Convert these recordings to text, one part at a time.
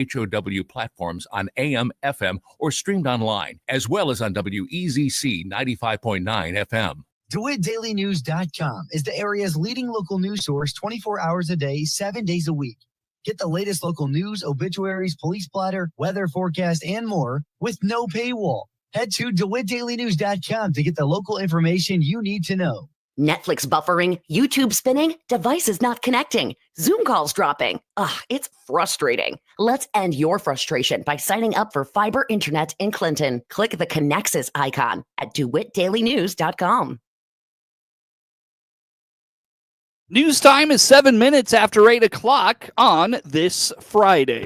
WHOW platforms on AM, FM, or streamed online, as well as on WEZC 95.9 FM. DeWittDailyNews.com is the area's leading local news source 24 hours a day, 7 days a week. Get the latest local news, obituaries, police blotter, weather forecast, and more with no paywall. Head to DeWittDailyNews.com to get the local information you need to know. Netflix buffering, YouTube spinning, devices not connecting, Zoom calls dropping. It's frustrating. Let's end your frustration by signing up for fiber internet in Clinton. Click the Connexus icon at DeWittDailyNews.com. News time is 7 minutes after 8 o'clock on this Friday.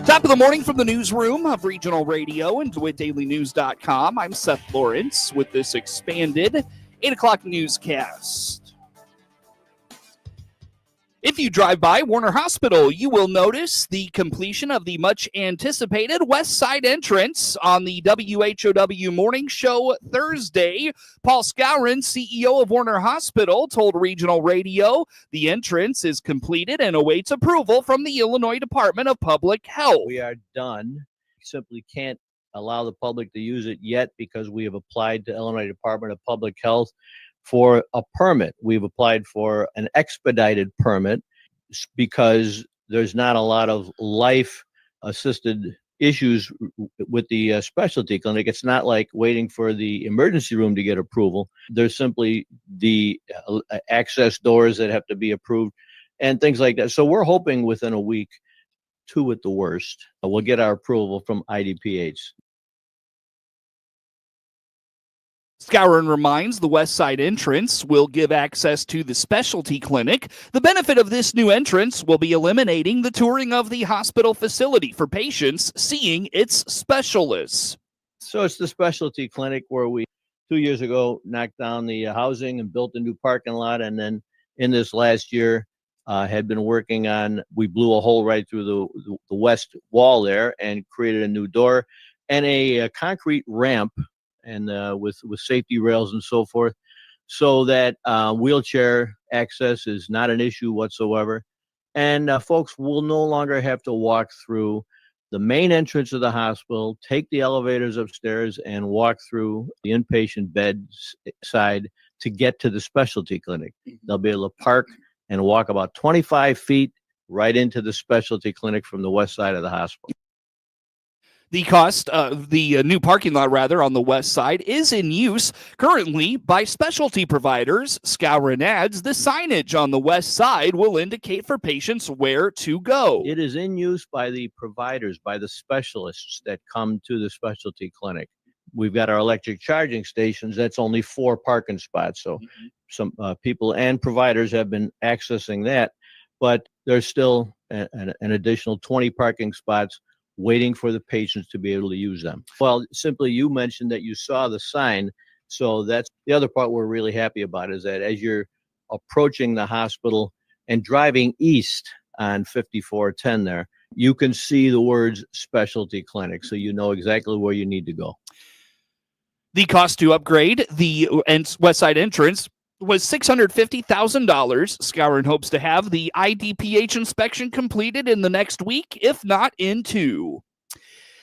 Top of the morning from the newsroom of Regional Radio and DeWittDailyNews.com. I'm Seth Lawrence with this expanded 8 o'clock newscast. If you drive by Warner Hospital, you will notice the completion of the much-anticipated West Side entrance on the WHOW Morning Show Thursday. Paul Skowron, CEO of Warner Hospital, told Regional Radio the entrance is completed and awaits approval from the Illinois Department of Public Health. We are done. Simply can't allow the public to use it yet because we have applied to Illinois Department of Public Health for a permit. We've applied for an expedited permit because there's not a lot of life-assisted issues with the specialty clinic. It's not like waiting for the emergency room to get approval. There's simply the access doors that have to be approved and things like that. So we're hoping within a week, 2 at the worst, we'll get our approval from IDPH. Skowron reminds the West Side entrance will give access to the specialty clinic. The benefit of this new entrance will be eliminating the touring of the hospital facility for patients seeing its specialists. So it's the specialty clinic where we 2 years ago knocked down the housing and built a new parking lot. And then in this last year had been working on, we blew a hole right through the west wall there and created a new door and a concrete ramp and with safety rails and so forth, so that wheelchair access is not an issue whatsoever. And folks will no longer have to walk through the main entrance of the hospital, take the elevators upstairs, and walk through the inpatient bed side to get to the specialty clinic. They'll be able to park and walk about 25 feet right into the specialty clinic from the west side of the hospital. The cost of the new parking lot, on the west side is in use currently by specialty providers. Skowron adds the signage on the west side will indicate for patients where to go. It is in use by the providers, by the specialists that come to the specialty clinic. We've got our electric charging stations. That's only 4 parking spots. So some people and providers have been accessing that, but there's still an additional 20 parking spots waiting for the patients to be able to use them. Well, simply you mentioned that you saw the sign. So that's the other part we're really happy about, is that as you're approaching the hospital and driving east on 5410 there, you can see the words specialty clinic. So you know exactly where you need to go. The cost to upgrade the west side entrance was $650,000. Skowron hopes to have the IDPH inspection completed in the next week, if not in 2.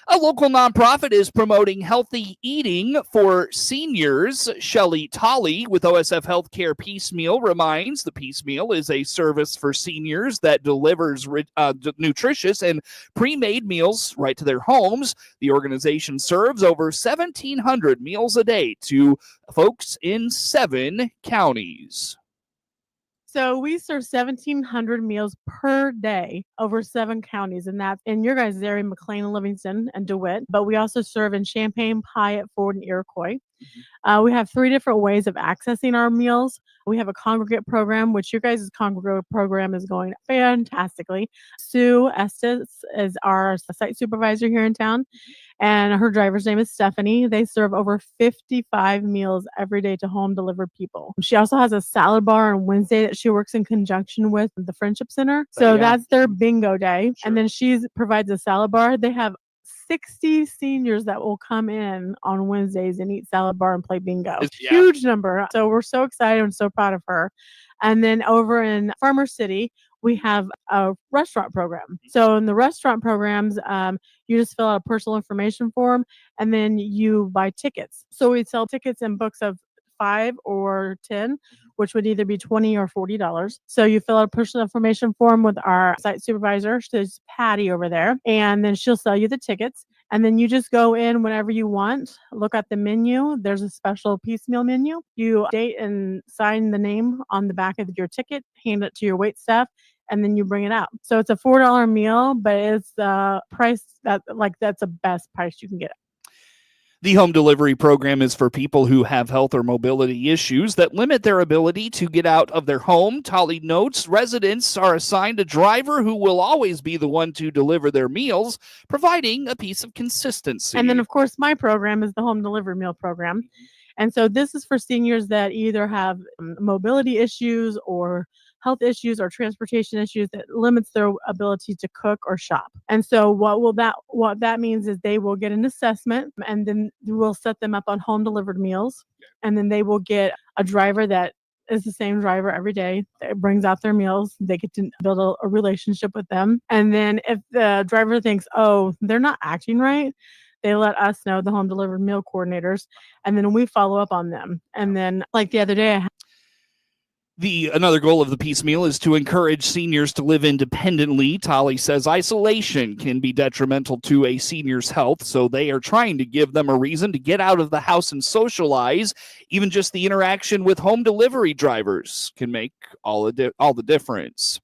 A local nonprofit is promoting healthy eating for seniors. Shelley Tolley with OSF Healthcare Piecemeal reminds the Piecemeal is a service for seniors that delivers nutritious and pre-made meals right to their homes. The organization serves over 1,700 meals a day to folks in 7 counties. So we serve 1,700 meals per day over 7 counties, and that's in your guys' area, McLean, Livingston, and DeWitt. But we also serve in Champaign, Piatt, Ford, and Iroquois. We have 3 different ways of accessing our meals. We have a congregate program, which your guys' congregate program is going fantastically. Sue Estes is our site supervisor here in town, and her driver's name is Stephanie. They serve over 55 meals every day to home delivered people. She also has a salad bar on Wednesday that she works in conjunction with the Friendship Center. So that's their bingo day. Sure. And then she provides a salad bar. They have 60 seniors that will come in on Wednesdays and eat salad bar and play bingo. Huge number. So we're so excited and so proud of her. And then over in Farmer City, we have a restaurant program. So in the restaurant programs, you just fill out a personal information form and then you buy tickets. So we sell tickets in books of 5 or 10, which would either be $20 or $40. So you fill out a personal information form with our site supervisor. She's Patty over there, and then she'll sell you the tickets. And then you just go in whenever you want, look at the menu. There's a special piecemeal menu. You date and sign the name on the back of your ticket, hand it to your wait staff, and then you bring it out. So it's a $4 meal, but it's the price that's the best price you can get. The home delivery program is for people who have health or mobility issues that limit their ability to get out of their home. Tolly notes residents are assigned a driver who will always be the one to deliver their meals, providing a piece of consistency. And then, of course, my program is the home delivery meal program. And so this is for seniors that either have mobility issues or health issues or transportation issues that limits their ability to cook or shop. And so what that means is they will get an assessment, and then we'll set them up on home delivered meals. And then they will get a driver that is the same driver every day that brings out their meals. They get to build a relationship with them. And then if the driver thinks, oh, they're not acting right, they let us know, the home delivered meal coordinators, and then we follow up on them. And then, like the other day, Another goal of the piecemeal is to encourage seniors to live independently. Tolly says isolation can be detrimental to a senior's health, so they are trying to give them a reason to get out of the house and socialize. Even just the interaction with home delivery drivers can make all the difference.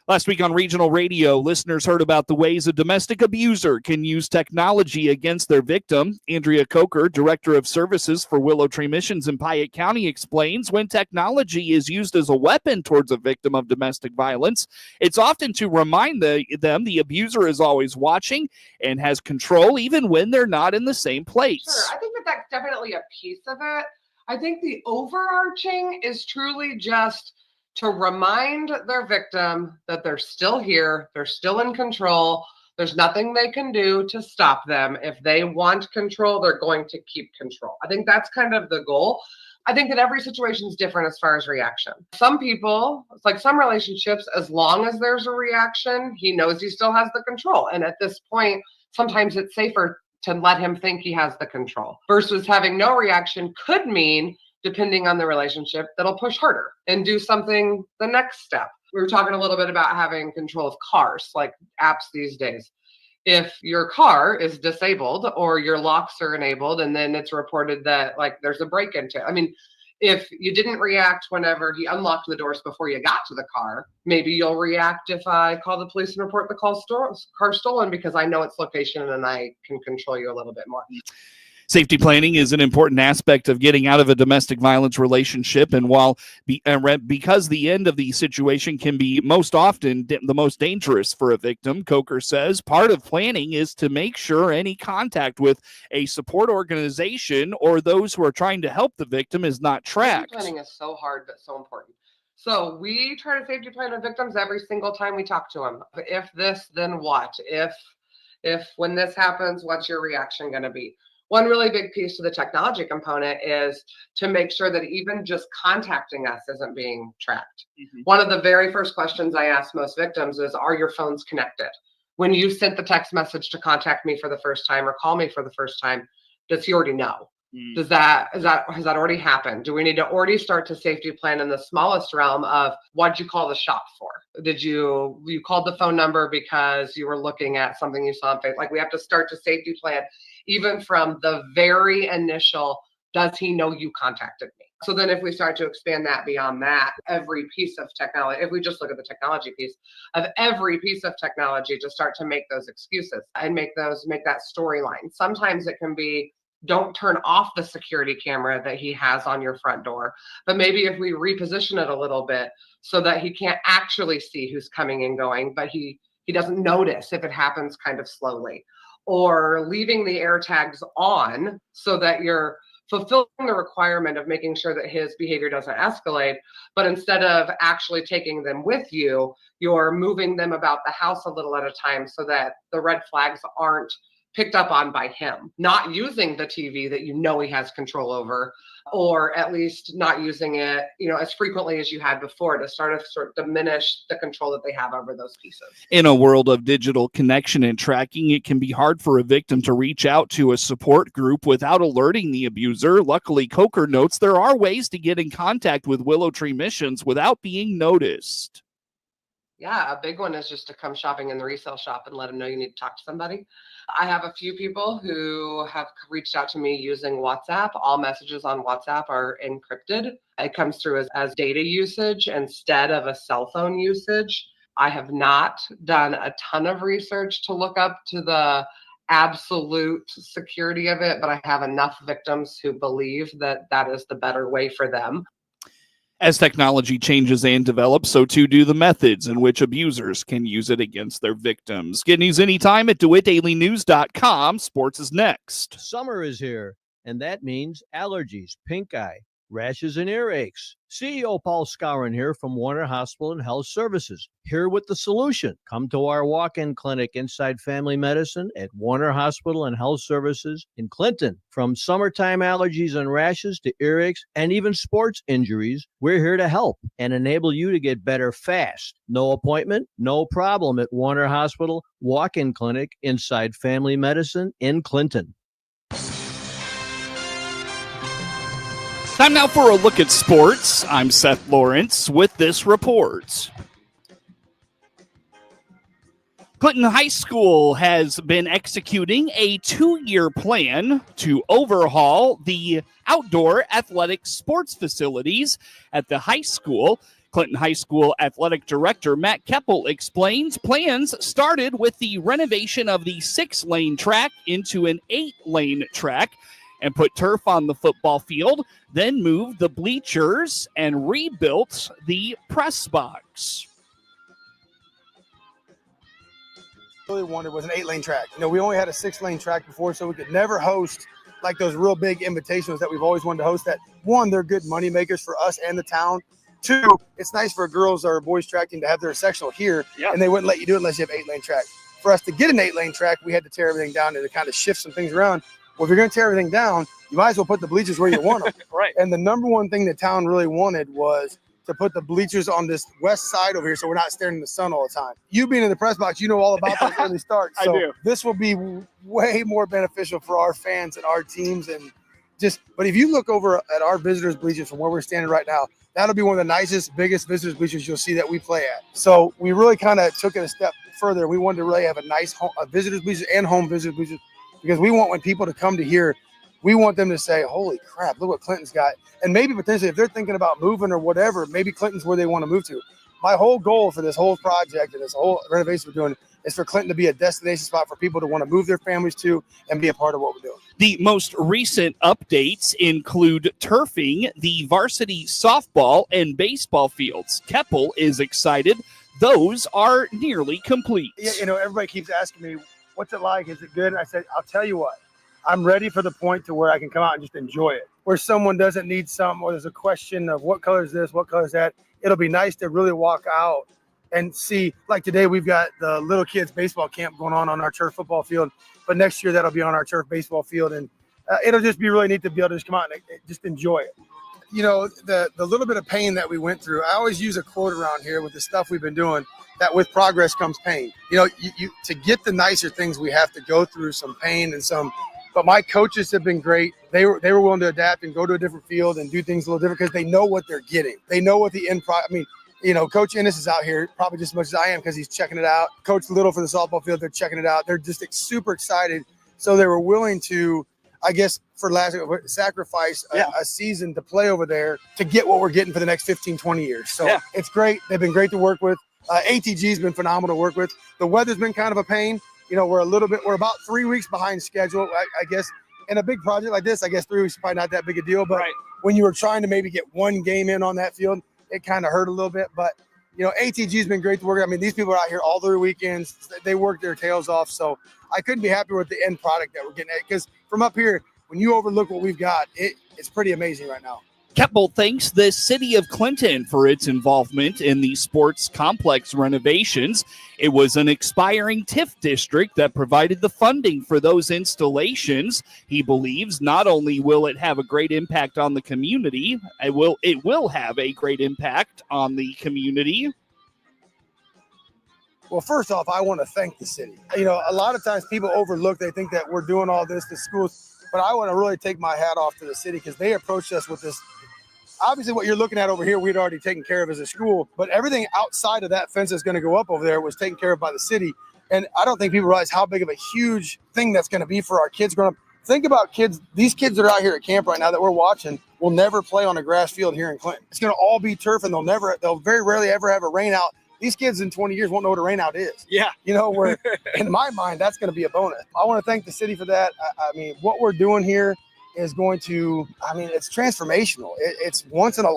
Last week on regional radio, listeners heard about the ways a domestic abuser can use technology against their victim. Andrea Coker, Director of Services for Willow Tree Missions in Piatt County, explains when technology is used as a weapon towards a victim of domestic violence, it's often to remind them the abuser is always watching and has control even when they're not in the same place. Sure, I think that's definitely a piece of it. I think the overarching is truly just to remind their victim that they're still here, they're still in control, there's nothing they can do to stop them. If they want control, they're going to keep control. I think that's kind of the goal. I think that every situation is different as far as reaction. Some people, it's like some relationships, as long as there's a reaction, he knows he still has the control. And at this point, sometimes it's safer to let him think he has the control versus having no reaction could mean, depending on the relationship, that'll push harder and do something the next step. We were talking a little bit about having control of cars, like apps these days. If your car is disabled or your locks are enabled and then it's reported that like there's a break into it. I mean, if you didn't react whenever he unlocked the doors before you got to the car, maybe you'll react if I call the police and report the car stolen because I know its location and then I can control you a little bit more. Safety planning is an important aspect of getting out of a domestic violence relationship. And because the end of the situation can be most often the most dangerous for a victim, Coker says part of planning is to make sure any contact with a support organization or those who are trying to help the victim is not tracked. Safety planning is so hard, but so important. So we try to safety plan with victims every single time we talk to them. If this, then what? If when this happens, what's your reaction going to be? One really big piece of the technology component is to make sure that even just contacting us isn't being tracked. Mm-hmm. One of the very first questions I ask most victims is, are your phones connected? When you sent the text message to contact me for the first time or call me for the first time, does he already know? Has that already happened? Do we need to already start to safety plan in the smallest realm of what'd you call the shop for? Did you called the phone number because you were looking at something you saw on Facebook? Like we have to start to safety plan even from the very initial, does he know you contacted me? So then if we start to expand that beyond that, every piece of technology, if we just look at the technology piece of every piece of technology to start to make those excuses and make that storyline. Sometimes it can be, don't turn off the security camera that he has on your front door. But maybe if we reposition it a little bit so that he can't actually see who's coming and going, but he doesn't notice if it happens kind of slowly. Or leaving the air tags on so that you're fulfilling the requirement of making sure that his behavior doesn't escalate. But instead of actually taking them with you, you're moving them about the house a little at a time so that the red flags aren't picked up on by him, not using the TV that he has control over, or at least not using it, as frequently as you had before, to sort of diminish the control that they have over those pieces. In a world of digital connection and tracking, it can be hard for a victim to reach out to a support group without alerting the abuser. Luckily, Coker notes there are ways to get in contact with Willow Tree Missions without being noticed. Yeah, a big one is just to come shopping in the resale shop and let them know you need to talk to somebody. I have a few people who have reached out to me using WhatsApp. All messages on WhatsApp are encrypted. It comes through as data usage instead of a cell phone usage. I have not done a ton of research to look up to the absolute security of it, but I have enough victims who believe that that is the better way for them. As technology changes and develops, so too do the methods in which abusers can use it against their victims. Get news anytime at DeWittDailyNews.com. Sports is next. Summer is here, and that means allergies, pink eye, rashes, and earaches. CEO Paul Skowron here from Warner Hospital and Health Services, here with the solution. Come to our walk-in clinic inside family medicine at Warner Hospital and Health Services in Clinton. From summertime allergies and rashes to earaches and even sports injuries, we're here to help and enable you to get better fast. No appointment, no problem at Warner Hospital walk-in clinic inside family medicine in Clinton. Time now for a look at sports. I'm Seth Lawrence with this report. Clinton High School has been executing a 2-year plan to overhaul the outdoor athletic sports facilities at the high school. Clinton High School Athletic Director Matt Keppel explains plans started with the renovation of the 6-lane track into an 8-lane track and put turf on the football field, then moved the bleachers and rebuilt the press box. Really wanted was an 8-lane track. We only had a 6-lane track before, so we could never host like those real big invitations that we've always wanted to host. That one, they're good money makers for us and the town. 2, it's nice for girls or boys track team to have their sectional here, and they wouldn't let you do it unless you have 8-lane track. For us to get an 8-lane track, we had to tear everything down and to kind of shift some things around. Well, if you're going to tear everything down, you might as well put the bleachers where you want them. Right. And the number one thing the town really wanted was to put the bleachers on this west side over here so we're not staring in the sun all the time. You being in the press box, you know all about that early start. So I do. This will be way more beneficial for our fans and our teams. But if you look over at our visitors' bleachers from where we're standing right now, that'll be one of the nicest, biggest visitors' bleachers you'll see that we play at. So we really kind of took it a step further. We wanted to really have a nice visitors' bleachers and home visitors' bleachers, because we want when people to come to here, we want them to say, holy crap, look what Clinton's got. And maybe potentially if they're thinking about moving or whatever, maybe Clinton's where they want to move to. My whole goal for this whole project and this whole renovation we're doing is for Clinton to be a destination spot for people to want to move their families to and be a part of what we're doing. The most recent updates include turfing the varsity softball and baseball fields. Keppel is excited. Those are nearly complete. Yeah, everybody keeps asking me, what's it like? Is it good? And I said, I'll tell you what, I'm ready for the point to where I can come out and just enjoy it. Where someone doesn't need something, or there's a question of what color is this, what color is that. It'll be nice to really walk out and see, like today, we've got the little kids baseball camp going on our turf football field, but next year that'll be on our turf baseball field. And it'll just be really neat to be able to just come out and just enjoy it. The little bit of pain that we went through, I always use a quote around here with the stuff we've been doing, that with progress comes pain. You to get the nicer things, we have to go through some pain and some, but my coaches have been great. They were willing to adapt and go to a different field and do things a little different because they know what they're getting. They know what the end product, Coach Ennis is out here probably just as much as I am because he's checking it out. Coach Little for the softball field, they're checking it out. They're just super excited. So they were willing to, I guess, sacrifice a season to play over there to get what we're getting for the next 15, 20 years. So It's great. They've been great to work with. ATG's been phenomenal to work with. The weather's been kind of a pain. We're about 3 weeks behind schedule. I guess in a big project like this, I guess 3 weeks is probably not that big a deal. But when you were trying to maybe get one game in on that field, it kind of hurt a little bit. But, ATG's been great to work with. These people are out here all their weekends. They work their tails off. So I couldn't be happier with the end product that we're getting at. Because from up here, when you overlook what we've got, it's pretty amazing right now. Keppel thanks the city of Clinton for its involvement in the sports complex renovations. It was an expiring TIF district that provided the funding for those installations. He believes not only will it have a great impact on the community, it will have a great impact on the community. Well, first off, I want to thank the city. You know, a lot of times people overlook, they think that we're doing all this to schools, but I want to really take my hat off to the city because they approached us with this. Obviously, what you're looking at over here, we'd already taken care of as a school, but everything outside of that fence that's going to go up over there was taken care of by the city. And I don't think people realize how big of a huge thing that's going to be for our kids growing up. Think about kids, these kids that are out here at camp right now that we're watching will never play on a grass field here in Clinton. It's going to all be turf, and they'll very rarely ever have a rain out. These kids in 20 years won't know what a rain out is. Yeah. You know, where in my mind, that's going to be a bonus. I want to thank the city for that. I mean, what we're doing here is going to, it's transformational. It's once in a,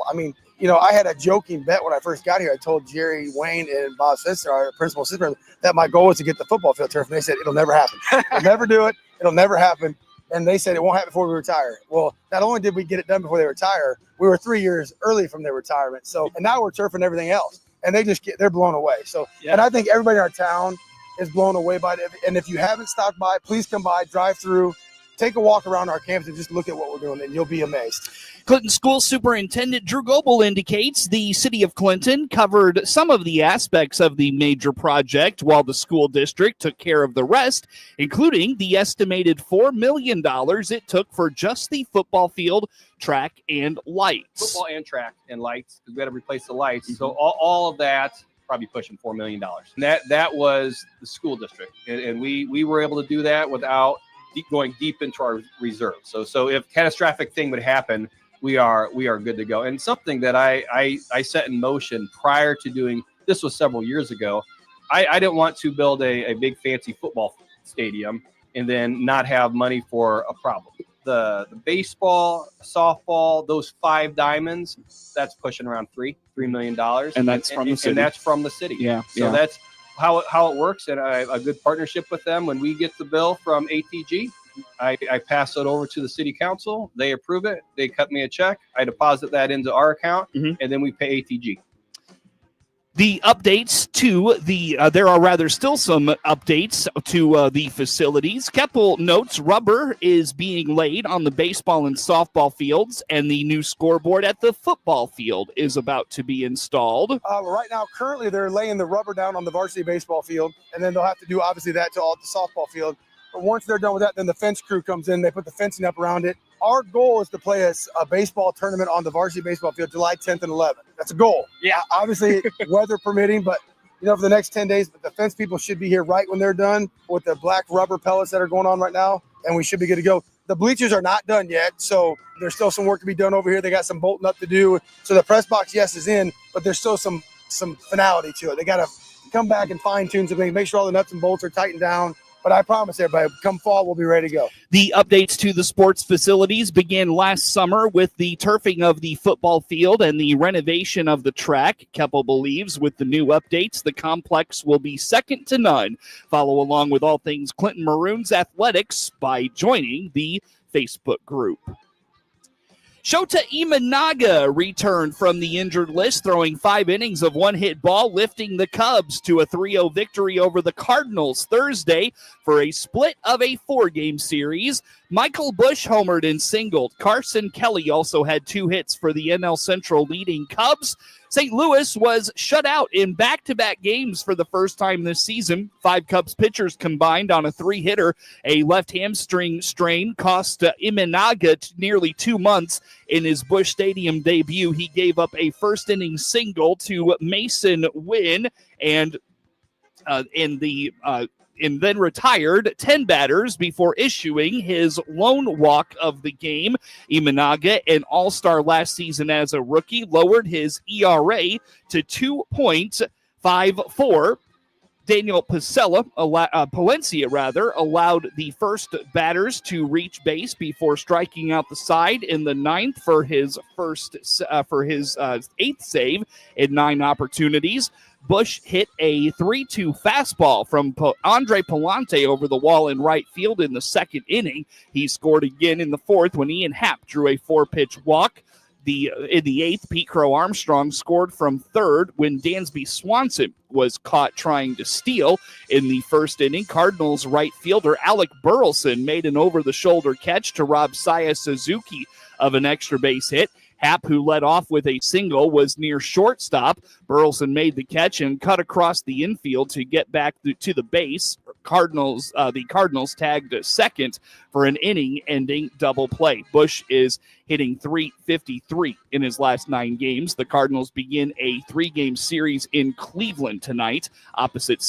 I had a joking bet when I first got here. I told Jerry Wayne and Bob Sister, our principal assistant, that my goal was to get the football field turf. And they said, it'll never happen. We'll never do it. It'll never happen. And they said it won't happen before we retire. Well, not only did we get it done before they retire, we were 3 years early from their retirement. So, and now we're turfing everything else. And they're blown away. So, yeah. And I think everybody in our town is blown away by it. And if you haven't stopped by, please come by, drive through, take a walk around our campus and just look at what we're doing, and you'll be amazed. Clinton School Superintendent Drew Goebel indicates the city of Clinton covered some of the aspects of the major project while the school district took care of the rest, including the estimated $4 million it took for just the football field, track, and lights. Football and track and lights, because we had to replace the lights. Mm-hmm. So all of that, probably pushing $4 million. And that was the school district. And we were able to do that without going deep into our reserve. So if catastrophic thing would happen, we are good to go. And something that I set in motion prior to doing this was several years ago. I didn't want to build a big fancy football stadium and then not have money for a problem. The baseball, softball, those 5 diamonds, that's pushing around $3 million. And that's from the city. And that's from the city. Yeah. So that's how it works, and a good partnership with them. When we get the bill from ATG, I pass it over to the city council. They approve it. They cut me a check. I deposit that into our account, and then we pay ATG. The updates to there are still some updates to the facilities. Keppel notes rubber is being laid on the baseball and softball fields, and the new scoreboard at the football field is about to be installed. Right now, currently, they're laying the rubber down on the varsity baseball field, and then they'll have to do, obviously, that to all the softball field. But once they're done with that, then the fence crew comes in. They put the fencing up around it. Our goal is to play a baseball tournament on the varsity baseball field July 10th and 11th. That's a goal. Yeah, obviously, weather permitting, but for the next 10 days, the fence people should be here right when they're done with the black rubber pellets that are going on right now, and we should be good to go. The bleachers are not done yet, so there's still some work to be done over here. They got some bolting up to do. So the press box, yes, is in, but there's still some finality to it. They got to come back and fine-tune something, make sure all the nuts and bolts are tightened down. But I promise everybody, come fall, we'll be ready to go. The updates to the sports facilities began last summer with the turfing of the football field and the renovation of the track. Keppel believes with the new updates, the complex will be second to none. Follow along with all things Clinton Maroons athletics by joining the Facebook group. Shota Imanaga returned from the injured list, throwing 5 innings of one-hit ball, lifting the Cubs to a 3-0 victory over the Cardinals Thursday for a split of a 4-game series. Michael Bush homered and singled. Carson Kelly also had 2 hits for the NL Central leading Cubs. St. Louis was shut out in back-to-back games for the first time this season. 5 Cubs pitchers combined on a 3-hitter. A left hamstring strain cost Imanaga nearly 2 months. In his Busch Stadium debut, he gave up a first-inning single to Mason Wynn and then retired 10 batters before issuing his lone walk of the game. Imanaga, an all-star last season as a rookie, lowered his ERA to 2.54. Daniel Palencia allowed the first batters to reach base before striking out the side in the 9th for his 8th save in 9 opportunities. Bush hit a 3-2 fastball from Andre Palante over the wall in right field in the 2nd inning. He scored again in the 4th when Ian Happ drew a 4-pitch walk. In the eighth, Pete Crow Armstrong scored from third when Dansby Swanson was caught trying to steal. In the first inning, Cardinals right fielder Alec Burleson made an over-the-shoulder catch to rob Saya Suzuki of an extra base hit. Happ, who led off with a single, was near shortstop. Burleson made the catch and cut across the infield to get back to the base. The Cardinals tagged second for an inning-ending double play. Bush is hitting .353 in his last 9 games. The Cardinals begin a 3-game series in Cleveland tonight opposite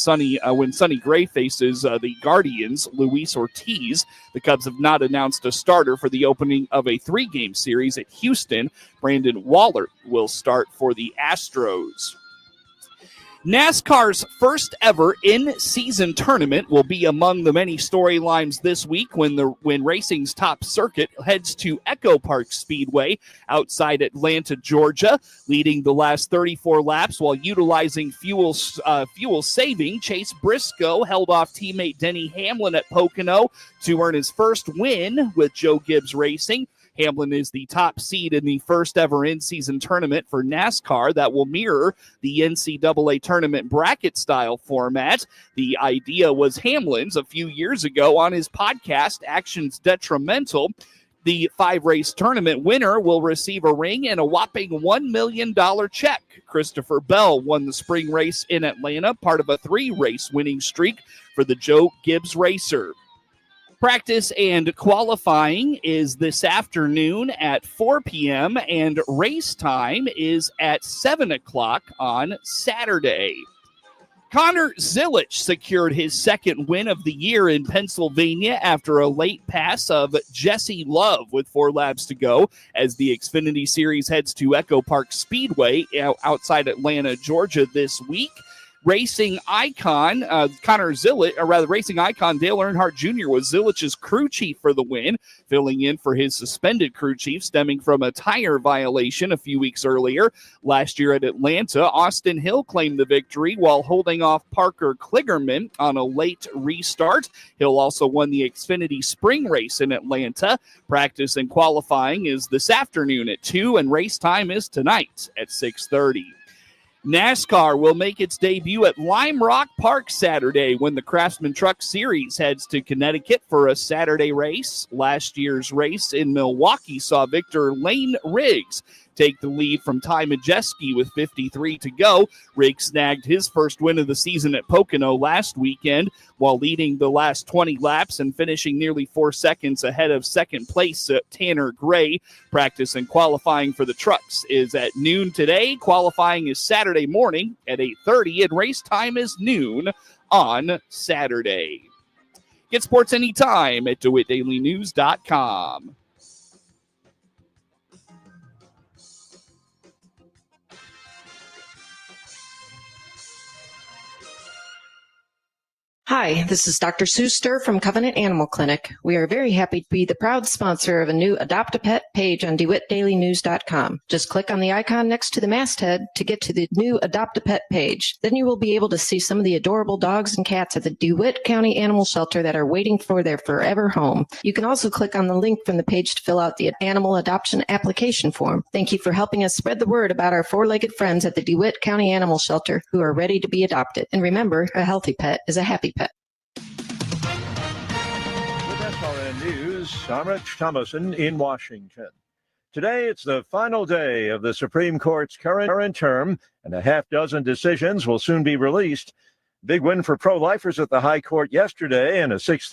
when Sonny Gray faces the Guardians, Luis Ortiz. The Cubs have not announced a starter for the opening of a 3-game series at Houston. Brandon Waller will start for the Astros. NASCAR's first ever in-season tournament will be among the many storylines this week when racing's top circuit heads to Echo Park Speedway outside Atlanta, Georgia. Leading the last 34 laps while utilizing fuel saving, Chase Briscoe held off teammate Denny Hamlin at Pocono to earn his first win with Joe Gibbs Racing. Hamlin is the top seed in the first ever in-season tournament for NASCAR that will mirror the NCAA tournament bracket style format. The idea was Hamlin's a few years ago on his podcast, Actions Detrimental. The 5-race tournament winner will receive a ring and a whopping $1 million check. Christopher Bell won the spring race in Atlanta, part of a 3-race winning streak for the Joe Gibbs Racer. Practice and qualifying is this afternoon at 4 p.m. and race time is at 7 o'clock on Saturday. Connor Zilic secured his second win of the year in Pennsylvania after a late pass of Jesse Love with 4 laps to go as the Xfinity Series heads to Echo Park Speedway outside Atlanta, Georgia this week. Racing icon Dale Earnhardt Jr. was Zilic's crew chief for the win, filling in for his suspended crew chief stemming from a tire violation a few weeks earlier. Last year at Atlanta, Austin Hill claimed the victory while holding off Parker Kligerman on a late restart. Hill also won the Xfinity Spring Race in Atlanta. Practice and qualifying is this afternoon at 2, and race time is tonight at 6:30. NASCAR will make its debut at Lime Rock Park Saturday when the Craftsman Truck Series heads to Connecticut for a Saturday race. Last year's race in Milwaukee saw Victor Lane Riggs take the lead from Ty Majeski with 53 to go. Riggs snagged his first win of the season at Pocono last weekend while leading the last 20 laps and finishing nearly 4 seconds ahead of second place Tanner Gray. Practice and qualifying for the trucks is at noon today. Qualifying is Saturday morning at 8:30, and race time is noon on Saturday. Get sports anytime at DeWittDailyNews.com. Hi, this is Dr. Sue Stir from Covenant Animal Clinic. We are very happy to be the proud sponsor of a new Adopt a Pet page on DeWittDailyNews.com. Just click on the icon next to the masthead to get to the new Adopt a Pet page. Then you will be able to see some of the adorable dogs and cats at the DeWitt County Animal Shelter that are waiting for their forever home. You can also click on the link from the page to fill out the animal adoption application form. Thank you for helping us spread the word about our 4-legged friends at the DeWitt County Animal Shelter who are ready to be adopted. And remember, a healthy pet is a happy pet. SRN News, I'm Rich Thomason in Washington. Today, it's the final day of the Supreme Court's current term, and a half dozen decisions will soon be released. Big win for pro-lifers at the High Court yesterday in a 6